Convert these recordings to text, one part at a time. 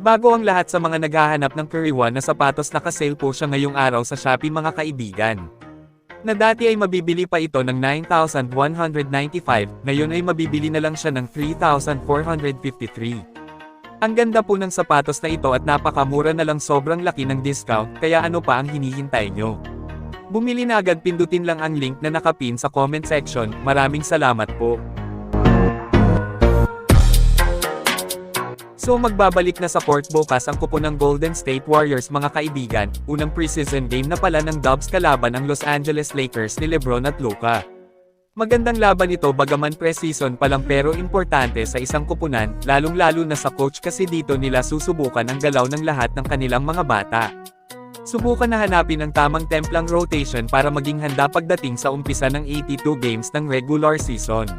Bago ang lahat sa mga naghahanap ng Curry 1 na sapatos, naka-sale po siya ngayong araw sa Shopee mga kaibigan. Na dati ay mabibili pa ito ng 9,195, ngayon ay mabibili na lang siya ng 3,453. Ang ganda po ng sapatos na ito at napakamura na lang, sobrang laki ng discount, kaya ano pa ang hinihintay nyo? Bumili na agad, pindutin lang ang link na nakapin sa comment section. Maraming salamat po. So magbabalik na sa court bukas ang kupo ng Golden State Warriors mga kaibigan, unang preseason game na pala ng Dubs kalaban ang Los Angeles Lakers ni LeBron at Luka. Magandang laban ito bagaman preseason pa lang, pero importante sa isang kupunan, lalong-lalo na sa coach kasi dito nila susubukan ang galaw ng lahat ng kanilang mga bata. Subukan na hanapin ang tamang templang rotation para maging handa pagdating sa umpisa ng 82 games ng regular season.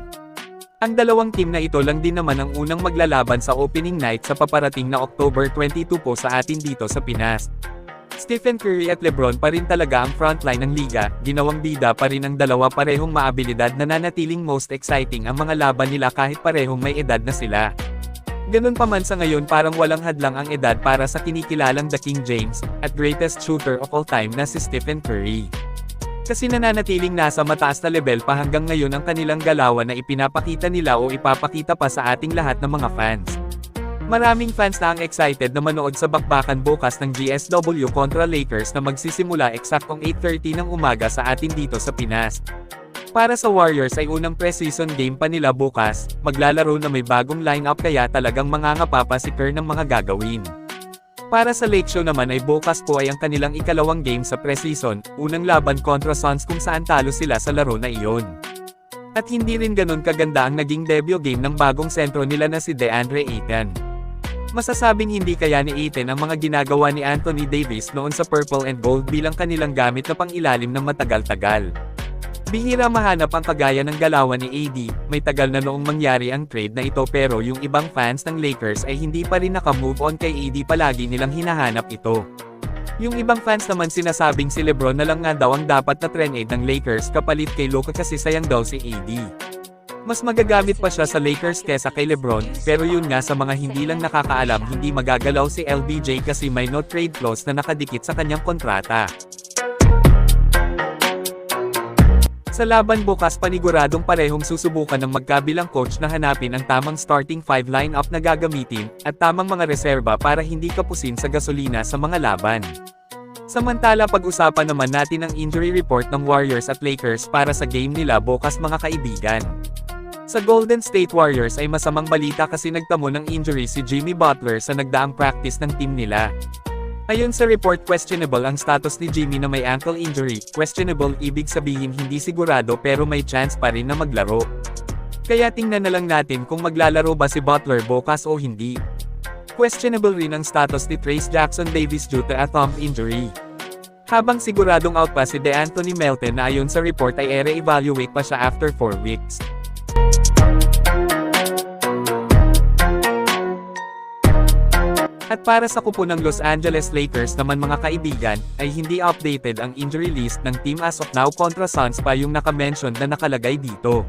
Ang dalawang team na ito lang din naman ang unang maglalaban sa opening night sa paparating na October 22 po sa atin dito sa Pinas. Stephen Curry at LeBron pa rin talaga ang frontline ng liga, ginawang bida pa rin ang dalawa, parehong maabilidad, nananatiling most exciting ang mga laban nila kahit parehong may edad na sila. Ganun pa man sa ngayon, parang walang hadlang ang edad para sa kinikilalang The King James, at greatest shooter of all time na si Stephen Curry. Kasi nananatiling nasa mataas na level pa hanggang ngayon ang kanilang galawan na ipinapakita nila o ipapakita pa sa ating lahat ng mga fans. Maraming fans na ang excited na manood sa bakbakan bukas ng GSW kontra Lakers na magsisimula eksaktong 8:30 ng umaga sa atin dito sa Pinas. Para sa Warriors ay unang preseason game pa nila bukas, maglalaro na may bagong lineup kaya talagang mangangapa pa si Kerr ng mga gagawin. Para sa Lake Show naman ay bukas po ay ang kanilang ikalawang game sa preseason, unang laban kontra Suns kung saan talo sila sa laro na iyon. At hindi rin ganun kaganda ang naging debut game ng bagong sentro nila na si DeAndre Ayton. Masasabing hindi kaya ni Ayton ang mga ginagawa ni Anthony Davis noon sa Purple and Gold bilang kanilang gamit na pang-ilalim ng matagal-tagal. Bihira mahanap ang kagaya ng galawan ni AD, may tagal na noong mangyari ang trade na ito, pero yung ibang fans ng Lakers ay hindi pa rin naka-move on kay AD, palagi nilang hinahanap ito. Yung ibang fans naman sinasabing si LeBron na lang nga daw ang dapat na trade ng Lakers kapalit kay Luka kasi sayang daw si AD. Mas magagamit pa siya sa Lakers kesa kay LeBron, pero yun nga, sa mga hindi lang nakakaalam, hindi magagalaw si LBJ kasi may no trade clause na nakadikit sa kanyang kontrata. Sa laban bukas paniguradong parehong susubukan ng magkabilang coach na hanapin ang tamang starting 5 lineup na gagamitin, at tamang mga reserba para hindi kapusin sa gasolina sa mga laban. Samantala, pag-usapan naman natin ang injury report ng Warriors at Lakers para sa game nila bukas mga kaibigan. Sa Golden State Warriors ay masamang balita kasi nagtamo ng injury si Jimmy Butler sa nagdaang practice ng team nila. Ayon sa report, questionable ang status ni Jimmy na may ankle injury. Questionable ibig sabihin hindi sigurado pero may chance pa rin na maglaro. Kaya tingnan na lang natin kung maglalaro ba si Butler bukas o hindi. Questionable rin ang status ni Trayce Jackson Davis due to a thumb injury. Habang siguradong out pa si DeAnthony Melton na ayon sa report ay re-evaluate pa siya after 4 weeks. At para sa kupo ng Los Angeles Lakers naman mga kaibigan, ay hindi updated ang injury list ng team as of now, kontra Suns pa yung naka-mention na nakalagay dito.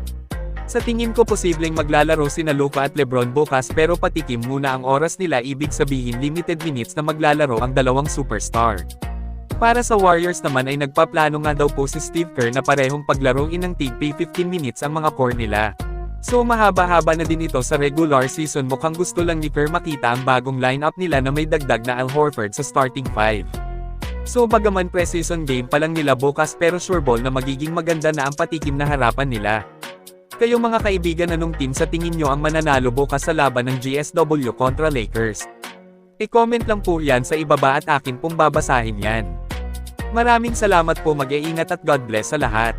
Sa tingin ko posibleng maglalaro sina Luka at LeBron bukas, pero patikim muna ang oras nila, ibig sabihin limited minutes na maglalaro ang dalawang superstar. Para sa Warriors naman ay nagpaplano nga daw po si Steve Kerr na parehong paglaruin ng tig 15 minutes ang mga core nila. So mahaba-haba na din ito sa regular season, mukhang gusto lang ni Kerr makita ang bagong lineup nila na may dagdag na Al Horford sa starting 5. So bagaman preseason game pa lang nila bukas, pero sure ball na magiging maganda na ang patikim na harapan nila. Kayo mga kaibigan, anong team sa tingin nyo ang mananalo bukas sa laban ng GSW kontra Lakers? I-comment lang po yan sa ibaba at akin pong babasahin yan. Maraming salamat po, mag-iingat at God bless sa lahat.